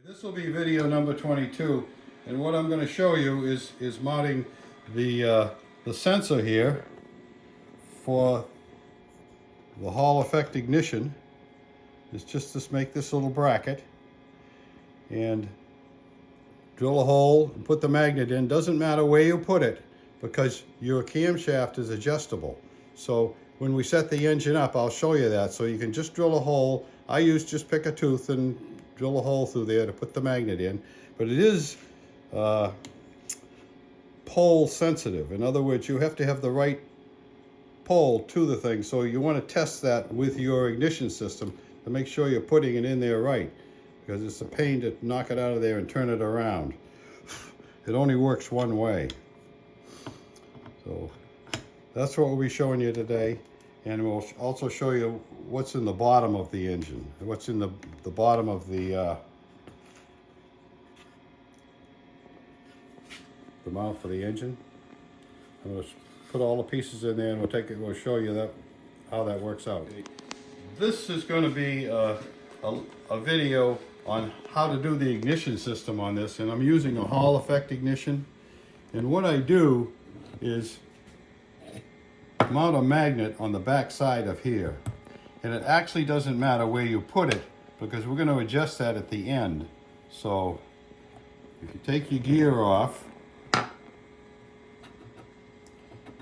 This will be video number 22, and what I'm going to show you is mounting the sensor here for the Hall effect ignition. It's just to make this little bracket and drill a hole and put the magnet in. Doesn't matter where you put it because your camshaft is adjustable. So when we set the engine up, I'll show you that. So you can just drill a hole. I just pick a tooth and drill a hole through there to put the magnet in. But it is pole sensitive. In other words, you have to have the right pole to the thing. So you want to test that with your ignition system to make sure you're putting it in there right, because it's a pain to knock it out of there and turn it around. It only works one way. So that's what we'll be showing you today, and we'll also show you what's in the bottom of the engine, what's in the bottom of the mount for the engine. I'm going to put all the pieces in there, and we'll show you how that works out. This is going to be a video on how to do the ignition system on this, and I'm using a Hall effect ignition. And what I do is mount a magnet on the back side of here, and it actually doesn't matter where you put it because we're going to adjust that at the end. So if you take your gear off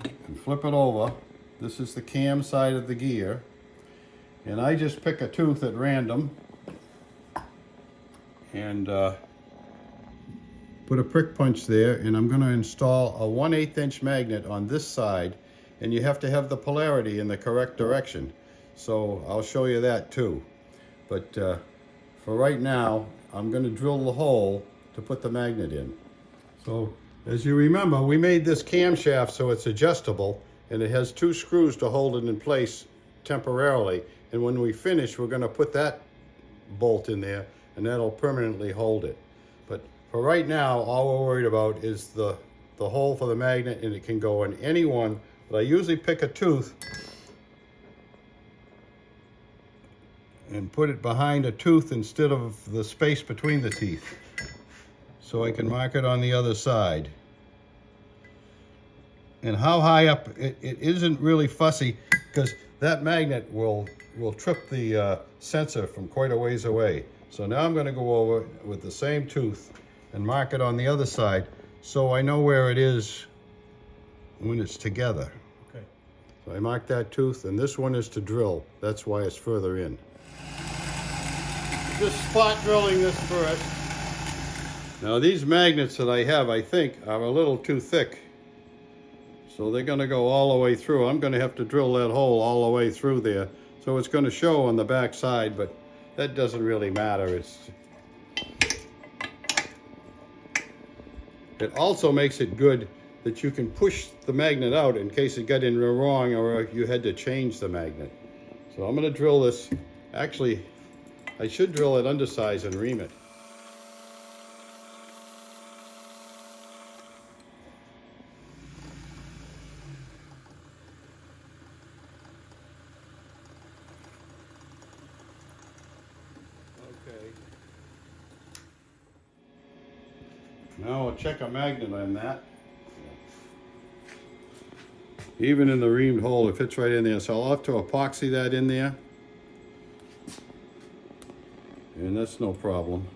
and flip it over, this is the cam side of the gear, and I just pick a tooth at random and put a prick punch there, and I'm going to install a 1/8 inch magnet on this side, and you have to have the polarity in the correct direction. So I'll show you that too. But for right now, I'm going to drill the hole to put the magnet in. So as you remember, we made this camshaft so it's adjustable, and it has 2 screws to hold it in place temporarily. And when we finish, we're going to put that bolt in there, and that'll permanently hold it. But for right now, all we're worried about is the hole for the magnet, and it can go in any one. But I usually pick a tooth and put it behind a tooth instead of the space between the teeth, so I can mark it on the other side. And how high up, it isn't really fussy, because that magnet will trip the sensor from quite a ways away. So now I'm going to go over with the same tooth and mark it on the other side so I know where it is when it's together. Okay. So I mark that tooth, and this one is to drill. That's why it's further in. Just spot drilling this first. Now these magnets that I have, I think, are a little too thick. So they're going to go all the way through. I'm going to have to drill that hole all the way through there. So it's going to show on the back side, but that doesn't really matter. It also makes it good that you can push the magnet out in case it got in wrong or you had to change the magnet. So I'm going to drill this. Actually, I should drill it undersize and ream it. Okay. Now I'll check a magnet on that. Even in the reamed hole, it fits right in there. So I'll have to epoxy that in there. And that's no problem.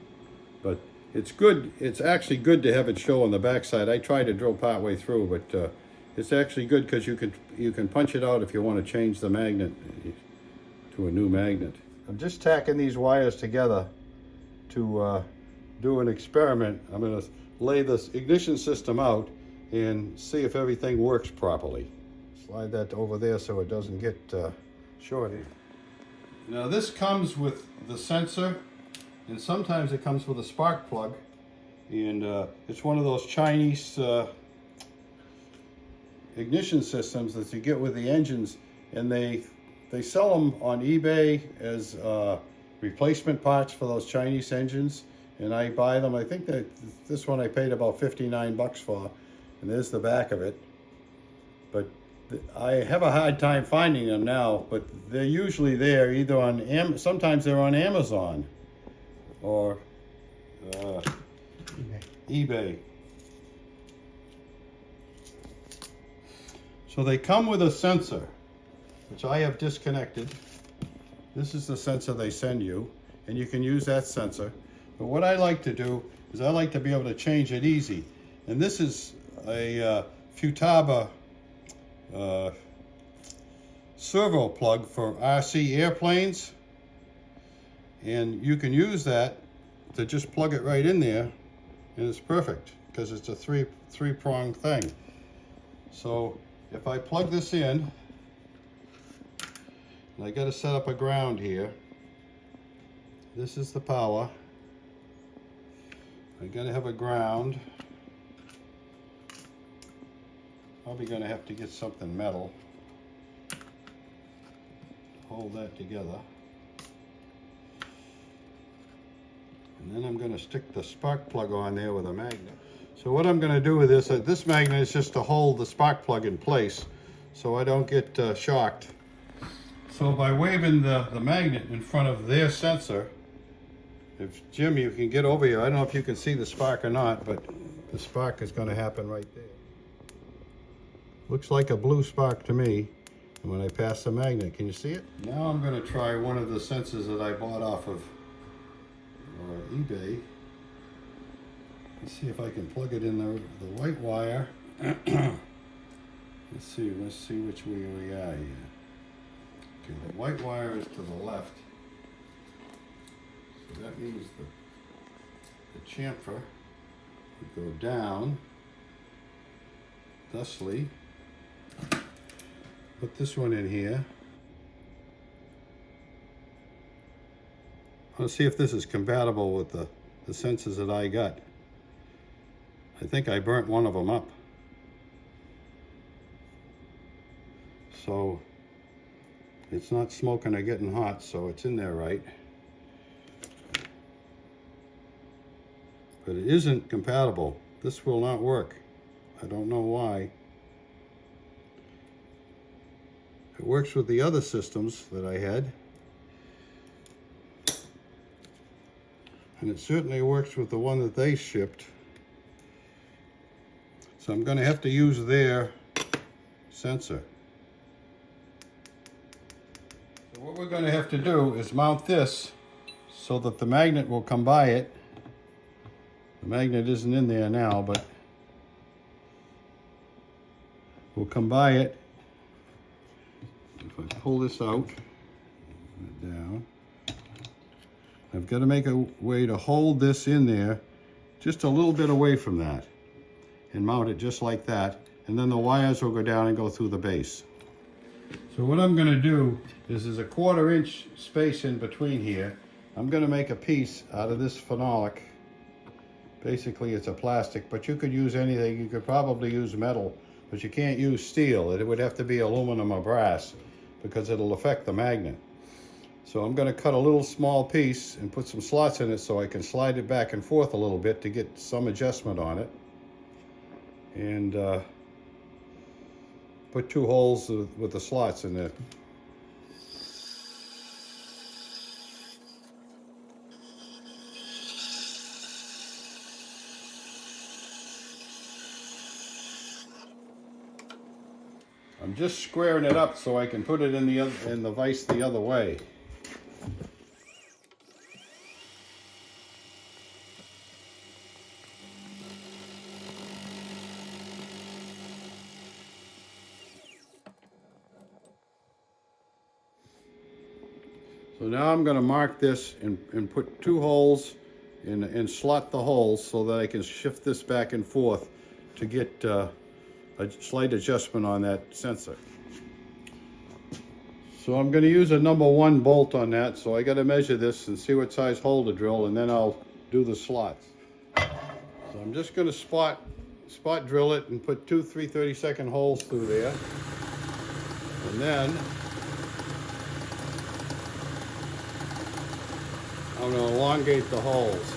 But it's good. It's actually good to have it show on the back side. I tried to drill part way through, but it's actually good because you can punch it out if you want to change the magnet to a new magnet. I'm just tacking these wires together to do an experiment. I'm going to lay this ignition system out and see if everything works properly. Slide that over there so it doesn't get shorted. Now this comes with the sensor, and sometimes it comes with a spark plug, and it's one of those Chinese ignition systems that you get with the engines, and they sell them on eBay as replacement parts for those Chinese engines, and I buy them. I think that this one I paid about 59 bucks for, and there's the back of it. But I have a hard time finding them now, but they're usually there either on sometimes they're on Amazon, or eBay. So they come with a sensor, which I have disconnected. This is the sensor they send you, and you can use that sensor. But what I like to do is I like to be able to change it easy. And this is a Futaba servo plug for RC airplanes. And you can use that to just plug it right in there, and it's perfect because it's a three-pronged thing. So if I plug this in, and I got to set up a ground here. This is the power. I got to have a ground. Probably going to have to get something metal. Hold that together. And then I'm going to stick the spark plug on there with a magnet. So what I'm going to do with this magnet is just to hold the spark plug in place so I don't get shocked. So by waving the magnet in front of their sensor, if Jim, you can get over here. I don't know if you can see the spark or not, but the spark is going to happen right there. Looks like a blue spark to me. And when I pass the magnet, can you see it? Now I'm going to try one of the sensors that I bought off of eBay. Let's see if I can plug it in the white wire. Let's see which way we are here. Okay, the white wire is to the left. So that means the chamfer would go down, thusly. Put this one in here. Let's see if this is compatible with the sensors that I got. I think I burnt one of them up. So it's not smoking or getting hot, so it's in there right. But it isn't compatible. This will not work. I don't know why. It works with the other systems that I had. And it certainly works with the one that they shipped. So I'm going to have to use their sensor. So what we're going to have to do is mount this so that the magnet will come by it. The magnet isn't in there now, but we'll come by it. If I pull this out, down, I've got to make a way to hold this in there just a little bit away from that and mount it just like that, and then the wires will go down and go through the base. So what I'm going to do is there's a 1/4 inch space in between here. I'm going to make a piece out of this phenolic. Basically it's a plastic, but you could use anything. You could probably use metal, but you can't use steel. It would have to be aluminum or brass because it'll affect the magnet. So I'm going to cut a little small piece and put some slots in it so I can slide it back and forth a little bit to get some adjustment on it. And put 2 holes with the slots in there. I'm just squaring it up so I can put it in the vise the other way. So now I'm going to mark this and put 2 holes and slot the holes so that I can shift this back and forth to get a slight adjustment on that sensor. So I'm going to use a number 1 bolt on that, so I got to measure this and see what size hole to drill, and then I'll do the slots. So I'm just going to spot drill it and put 2 3/32 holes through there, and then I'm going to elongate the holes.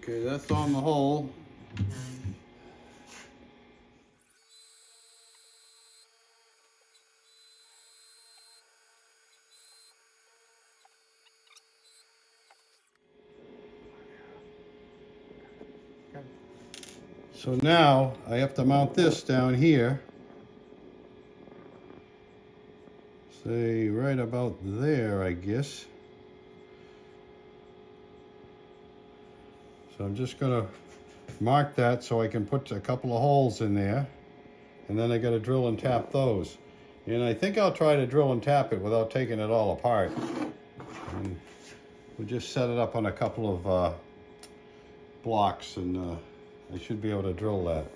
Okay, that's on the hole. So now I have to mount this down here. Say right about there, I guess. So I'm just gonna mark that so I can put a couple of holes in there, and then I gotta drill and tap those. And I think I'll try to drill and tap it without taking it all apart. And we'll just set it up on a couple of blocks, and I should be able to drill that.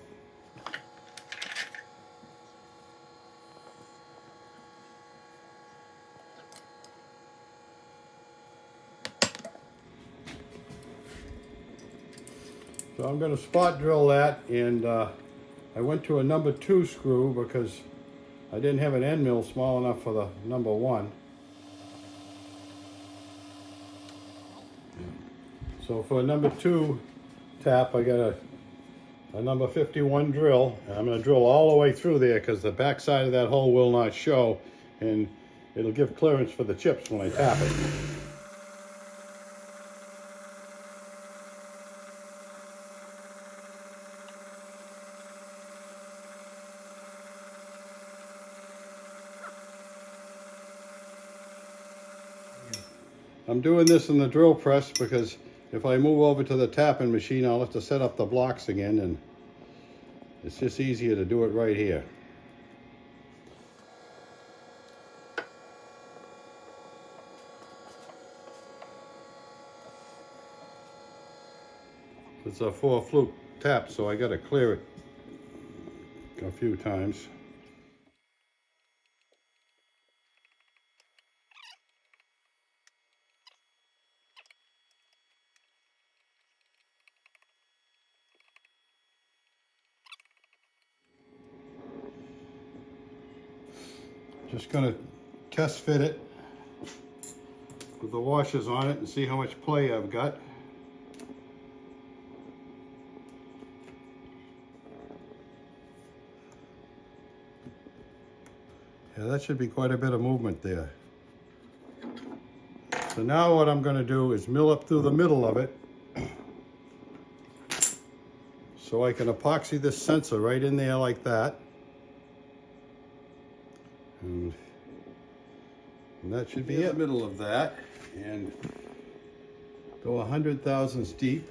So I'm going to spot drill that, and I went to a number 2 screw because I didn't have an end mill small enough for the number 1. So for a number 2 tap, I got a number 51 drill, and I'm going to drill all the way through there because the back side of that hole will not show, and it'll give clearance for the chips when I tap it. I'm doing this in the drill press because if I move over to the tapping machine, I'll have to set up the blocks again, and it's just easier to do it right here. It's a 4 fluke tap, so I got to clear it a few times. Just going to test fit it with the washers on it and see how much play I've got. Yeah, that should be quite a bit of movement there. So now what I'm going to do is mill up through the middle of it so I can epoxy this sensor right in there like that. And that should be it. The middle of that, and go 100 thousandths deep.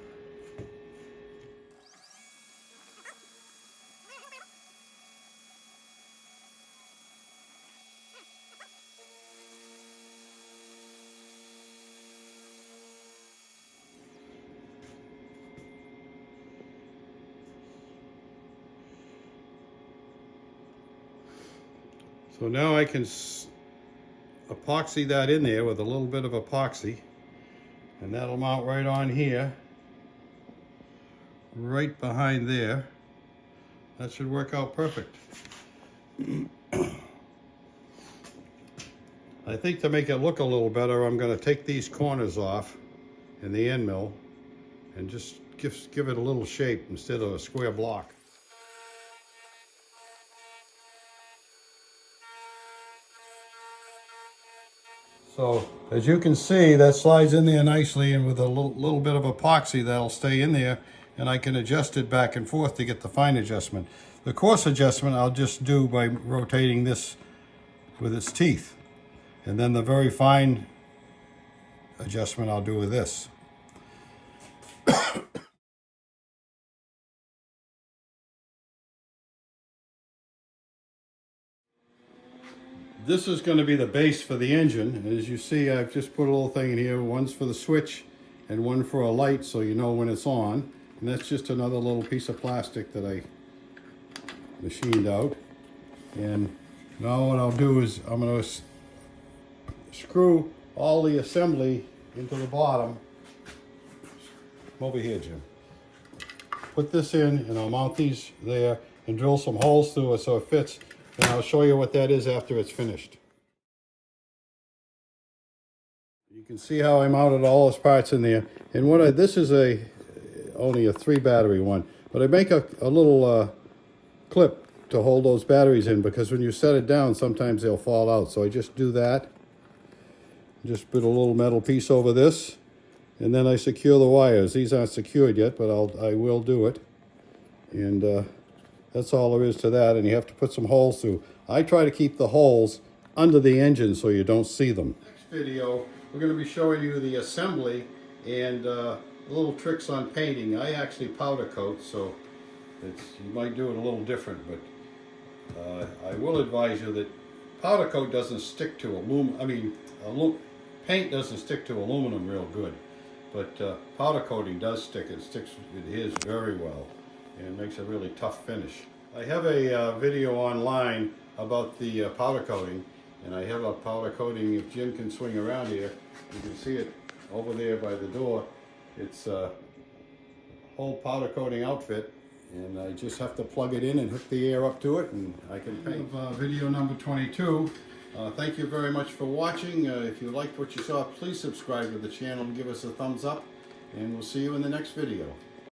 So now I can epoxy that in there with a little bit of epoxy, and that'll mount right on here, right behind there. That should work out perfect. I think to make it look a little better, I'm going to take these corners off in the end mill and just give it a little shape instead of a square block. So as you can see, that slides in there nicely, and with a little bit of epoxy that'll stay in there, and I can adjust it back and forth to get the fine adjustment. The coarse adjustment I'll just do by rotating this with its teeth, and then the very fine adjustment I'll do with this. This is going to be the base for the engine, and as you see, I've just put a little thing in here. One's for the switch and one for a light, so you know when it's on. And that's just another little piece of plastic that I machined out. And now what I'll do is I'm going to screw all the assembly into the bottom. Come over here, Jim. Put this in, and I'll mount these there and drill some holes through it so it fits. And I'll show you what that is after it's finished. You can see how I mounted all those parts in there. And this is a only a 3 battery one. But I make a little clip to hold those batteries in, because when you set it down, sometimes they'll fall out. So I just do that. Just put a little metal piece over this, and then I secure the wires. These aren't secured yet, but I will do it. And that's all there is to that. And you have to put some holes through. I try to keep the holes under the engine so you don't see them. Next video, we're going to be showing you the assembly and little tricks on painting. I actually powder coat, so you might do it a little different, but I will advise you that powder coat doesn't stick to paint doesn't stick to aluminum real good, but powder coating does stick. It sticks with his very well, and makes a really tough finish. I have a video online about the powder coating, and I have a powder coating. If Jim can swing around here, you can see it over there by the door. It's a whole powder coating outfit, and I just have to plug it in and hook the air up to it, and I can paint. Video number 22. Thank you very much for watching. If you liked what you saw, please subscribe to the channel and give us a thumbs up, and we'll see you in the next video.